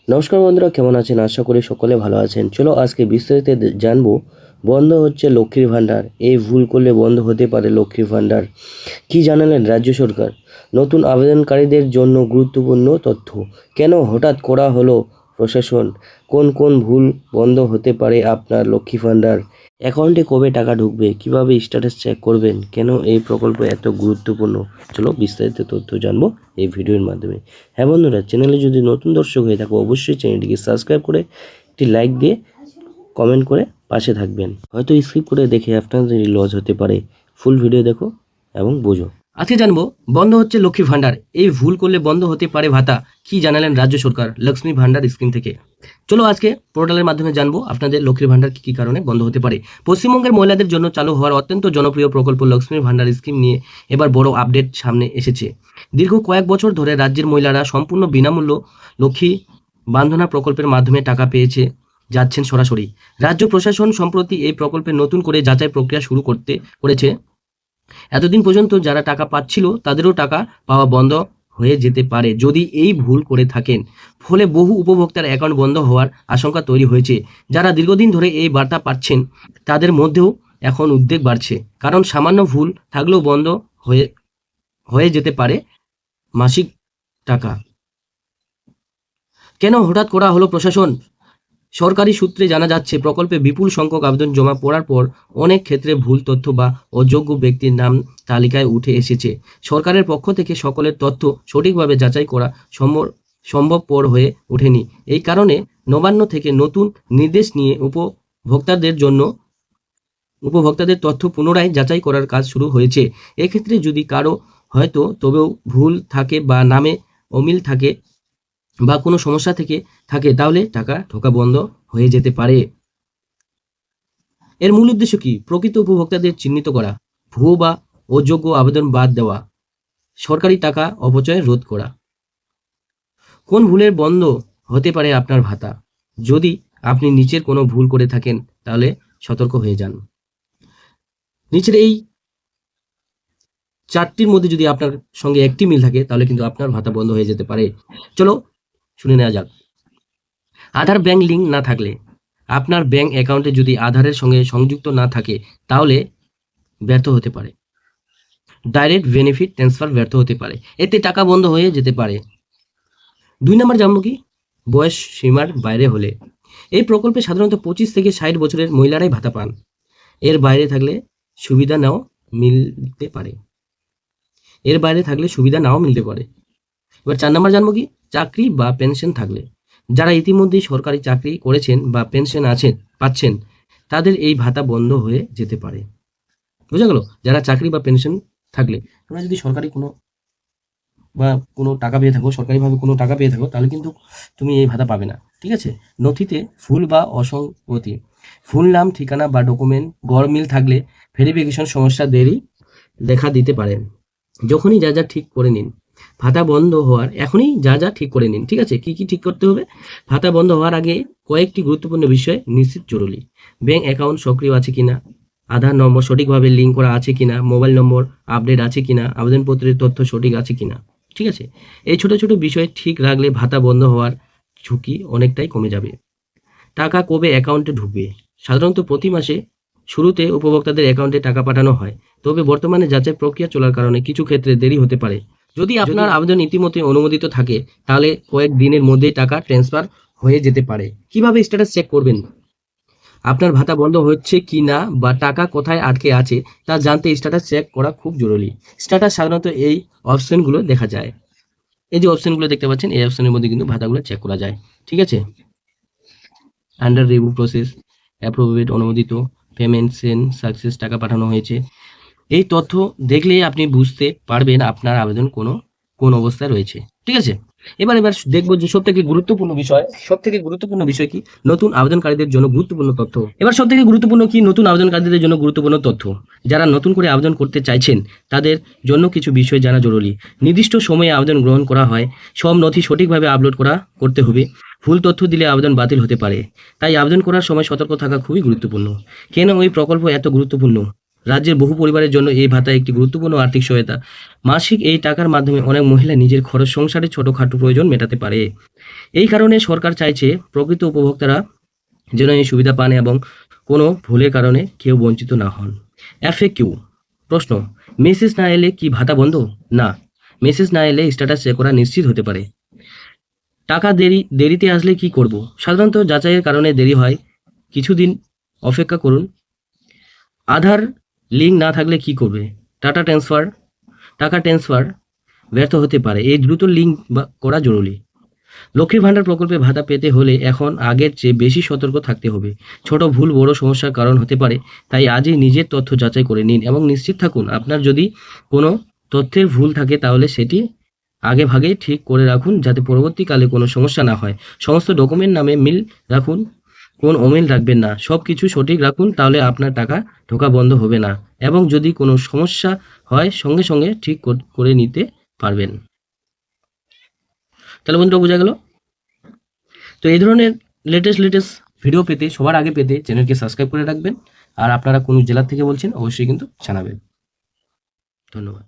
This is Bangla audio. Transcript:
নমস্কার বন্ধুরা, কেমন আছেন? আশা করি সকলে ভালো আছেন। চলো আজকে বিস্তারিত জানবো। বন্ধ হচ্ছে লক্ষ্মীর ভাণ্ডার, এই ভুল করলে বন্ধ হতে পারে লক্ষ্মীর ভাণ্ডার। কি জানালেন রাজ্য সরকার? নতুন আবেদনকারীদের জন্য গুরুত্বপূর্ণ তথ্য। কেন হঠাৎ করা হলো প্রশাসন? কোন কোন ভুল বন্ধ হতে পারে আপনার লক্ষ্মী ভাণ্ডার? অ্যাকাউন্টে কবে টাকা ঢুকবে? কিভাবে স্ট্যাটাস চেক করবেন? কেন এই প্রকল্প এত গুরুত্বপূর্ণ? চলো বিস্তারিত তথ্য জানবো এই ভিডিওর মাধ্যমে। হ্যাঁ বন্ধুরা, চ্যানেলে যদি নতুন দর্শক হয়ে থাকো অবশ্যই চ্যানেলটিকে সাবস্ক্রাইব করে একটি লাইক দিয়ে কমেন্ট করে পাশে থাকবেন। হয়তো স্কিপ করে দেখে আপনাদের লস হতে পারে। ফুল ভিডিও দেখো এবং বোঝো। আজকে জানবো বন্ধ হচ্ছে লক্ষ্মী ভান্ডার, এই ভুল করলে বন্ধ হতে পারে ভাতা। কি জানালেন রাজ্য সরকার লক্ষ্মী ভান্ডার স্কিম থেকে? চলো আজকে পোর্টালের মাধ্যমে জানবো আপনাদের লক্ষ্মীর ভান্ডার কি কারণে বন্ধ হতে পারে। পশ্চিমবঙ্গের মহিলাদের জন্য চালু হওয়ার অত্যন্ত জনপ্রিয় প্রকল্প লক্ষ্মীর ভান্ডার স্কিম নিয়ে এবার বড় আপডেট সামনে এসেছে। দীর্ঘ কয়েক বছর ধরে রাজ্যের মহিলারা সম্পূর্ণ বিনামূল্য লক্ষ্মী বান্ধনা প্রকল্পের মাধ্যমে টাকা যাচ্ছেন সরাসরি। রাজ্য প্রশাসন সম্প্রতি এই প্রকল্পের নতুন করে যাচাই প্রক্রিয়া শুরু করেছে। এতদিন পর্যন্ত যারা টাকা পাচ্ছিল তাদেরও টাকা পাওয়া বন্ধ হয়ে যেতে পারে যদি এই ভুল করে থাকেন। ফলে বহু উপভোক্তার অ্যাকাউন্ট বন্ধ হওয়ার আশঙ্কা তৈরি হয়েছে। যারা দীর্ঘদিন ধরে এই বার্তা পাচ্ছেন তাদের মধ্যেও এখন উদ্বেগ বাড়ছে, কারণ সামান্য ভুল থাকলেও বন্ধ হয়ে হয়ে যেতে পারে মাসিক টাকা। কেন হঠাৎ করা হলো প্রশাসন? সরকারি সূত্রে জানা যাচ্ছে, প্রকল্পে বিপুল সংখ্যক আবেদন জমা পড়ার পর অনেক ক্ষেত্রে ভুল তথ্য বা অযোগ্য ব্যক্তির নাম তালিকায় উঠে এসেছে। সরকারের পক্ষ থেকে সকলের তথ্য সঠিকভাবে যাচাই করা সম্ভবপর হয়ে ওঠেনি। এই কারণে নবান্ন থেকে নতুন নির্দেশ নিয়ে উপভোক্তাদের তথ্য পুনরায় যাচাই করার কাজ শুরু হয়েছে। এক্ষেত্রে যদি কারো হয়তো তবেও ভুল থাকে বা নামে অমিল থাকে বা কোনো সমস্যা থাকে তাহলে টাকা ঢোকা বন্ধ হয়ে যেতে পারে। এর মূল উদ্দেশ্য কি? প্রকৃত উপভোক্তাদের চিহ্নিত করা, ভুয়ো বা অযোগ্য আবেদন বাদ দেওয়া, সরকারি টাকা অপচয় রোধ করা। কোন ভুলের বন্ধ হতে পারে আপনার ভাতা? যদি আপনি নিচের কোনো ভুল করে থাকেন তাহলে সতর্ক হয়ে যান। নিচের এই চারটির মধ্যে যদি আপনার সঙ্গে একটি মিল থাকে তাহলে কিন্তু আপনার ভাতা বন্ধ হয়ে যেতে পারে। চলো শুনে নেওয়া যাক। আধার ব্যাংক লিঙ্ক না থাকলে, আপনার ব্যাংক অ্যাকাউন্টে যদি আধারের সঙ্গে সংযুক্ত না থাকে তাহলে ব্যর্থ হতে পারে। ডাইরেক্ট বেনিফিট ট্রান্সফার ব্যর্থ হতে পারে, এতে টাকা বন্ধ হয়ে যেতে পারে। 2 নম্বর জানবো কি? বয়স সীমার বাইরে হলে। এই প্রকল্পে সাধারণত 25 থেকে 60 বছরের মহিলারাই ভাতা পান। এর বাইরে থাকলে সুবিধা নাও মিলতে পারে। এবার 4 নম্বর জানবো কি? চাকরি বা পেনশন থাকলে। যারা ইতিমধ্যেই সরকারি চাকরি করেছেন বা পেনশন পাচ্ছেন তাদের এই ভাতা বন্ধ হয়ে যেতে পারে। বুঝা গেল? যারা চাকরি বা পেনশন থাকলে, তোমরা যদি সরকারি কোনো টাকা পেয়ে থাকো, সরকারিভাবে কোনো টাকা পেয়ে থাকো, তাহলে কিন্তু তুমি এই ভাতা পাবে না। ঠিক আছে? নথিতে ভুল বা অসঙ্গতি, ভুল নাম, ঠিকানা বা ডকুমেন্ট গড়মিল থাকলে ভেরিফিকেশন সমস্যা দেরি দেখা দিতে পারে। যখনই যা ঠিক করে নিন। ভাতা বন্ধ হওয়ার এখনই যা ঠিক করে নিন। ঠিক আছে? কি ঠিক করতে হবে? ভাতা বন্ধ হওয়ার আগে কয়েকটি গুরুত্বপূর্ণ বিষয় নিশ্চিত জরুরি। ব্যাংক অ্যাকাউন্ট সক্রিয় আছে কিনা, আধার নম্বর সঠিকভাবে লিঙ্ক করা আছে কিনা, মোবাইল নম্বর আপডেট আছে কিনা, আবেদনপত্রের তথ্য সঠিক আছে কিনা। ঠিক আছে? এই ছোট ছোট বিষয় ঠিক রাখলে ভাতা বন্ধ হওয়ার ঝুঁকি অনেকটাই কমে যাবে। টাকা কবে অ্যাকাউন্টে ঢুকবে? সাধারণত প্রতি মাসে শুরুতে উপভোক্তাদের অ্যাকাউন্টে টাকা পাঠানো হয়, তবে বর্তমানে যাচাই প্রক্রিয়া চলার কারণে কিছু ক্ষেত্রে দেরি হতে পারে। যদি আপনার আবেদন ইতিমধ্যে অনুমোদিত থাকে তাহলে কয়েক দিনের মধ্যেই টাকা ট্রান্সফার হয়ে যেতে পারে। কিভাবে স্ট্যাটাস চেক করবেন? আপনার ভাতা বন্ধ হচ্ছে কি না বা টাকা কোথায় আটকে আছে তা জানতে স্ট্যাটাস চেক করা খুব জরুরি। স্ট্যাটাস সাধারণত এই অপশনগুলো দেখা যায়। এই যে অপশনগুলো দেখতে পাচ্ছেন, এই অপশনের মধ্যে কিন্তু ভাতাগুলো চেক করা যায়। ঠিক আছে? আন্ডার রিভিউ প্রসেস, অ্যাপ্রুভেড অনুমোদিত, পেমেন্ট সেন্ড সাকসেস, টাকা পাঠানো হয়েছে। এই তথ্য দেখলেই আপনি বুঝতে পারবেন আপনার আবেদন কোন অবস্থায় রয়েছে। ঠিক আছে? এবার দেখবো যে সবথেকে গুরুত্বপূর্ণ বিষয় কি? নতুন আবেদনকারীদের জন্য গুরুত্বপূর্ণ তথ্য। এবার সবথেকে গুরুত্বপূর্ণ কি? নতুন আবেদনকারীদের জন্য গুরুত্বপূর্ণ তথ্য। যারা নতুন করে আবেদন করতে চাইছেন তাদের জন্য কিছু বিষয় জানা জরুরি। নির্দিষ্ট সময়ে আবেদন গ্রহণ করা হয়, সব নথি সঠিকভাবে আপলোড করতে হবে। ভুল তথ্য দিলে আবেদন বাতিল হতে পারে, তাই আবেদন করার সময় সতর্ক থাকা খুবই গুরুত্বপূর্ণ। কেন এই প্রকল্প এত গুরুত্বপূর্ণ? রাজ্যের বহু পরিবারের জন্য এই ভাতা একটি গুরুত্বপূর্ণ আর্থিক সহায়তা। মাসিক এই টাকার মাধ্যমে অনেক মহিলা নিজের খরচ সংসারে ছোটখাটো প্রয়োজন মেটাতে পারে। এই কারণে সরকার চাইছে প্রকৃত উপভোক্তারা যেন এই সুবিধা পান এবং কোনো ভুলের কারণে কেউ বঞ্চিত না হন। FAQ প্রশ্ন, মেসেজ না এলে কি ভাতা বন্ধ? না, মেসেজ না এলে স্ট্যাটাস চেক করা নিশ্চিত হতে পারে। টাকা দেরিতে আসলে কি করব? সাধারণত যাচাইয়ের কারণে দেরি হয়, কিছুদিন অপেক্ষা করুন। আধার লিঙ্ক না থাকলে কি করবে? টাকা ট্রান্সফার ব্যর্থ হতে পারে, এই দ্রুত লিঙ্ক করা জরুরি। লক্ষ্মীর ভাণ্ডার প্রকল্পে ভাতা পেতে হলে এখন আগের চেয়ে বেশি সতর্ক থাকতে হবে। ছোট ভুল বড় সমস্যার কারণ হতে পারে, তাই আজই নিজের তথ্য যাচাই করে নিন এবং নিশ্চিত থাকুন আপনার যদি কোনো তথ্যের ভুল থাকে তাহলে সেটি আগে ভাগে ঠিক করে রাখুন যাতে পরবর্তীকালে কোনো সমস্যা না হয়। সমস্ত ডকুমেন্ট নামে মিল রাখুন, কোন অমিল রাখবেন না, সব কিছু সঠিক রাখুন, তাহলে আপনার টাকা ঢোকা বন্ধ হবে না এবং যদি কোনো সমস্যা হয় সঙ্গে সঙ্গে ঠিক করে নিতে পারবেন। তাহলে বন্ধুরা বোঝা গেল। তো এই ধরনের লেটেস্ট ভিডিও পেতে, সবার আগে পেতে চ্যানেলকে সাবস্ক্রাইব করে রাখবেন। আর আপনারা কোন জেলা থেকে বলছেন অবশ্যই কিন্তু জানাবেন। ধন্যবাদ।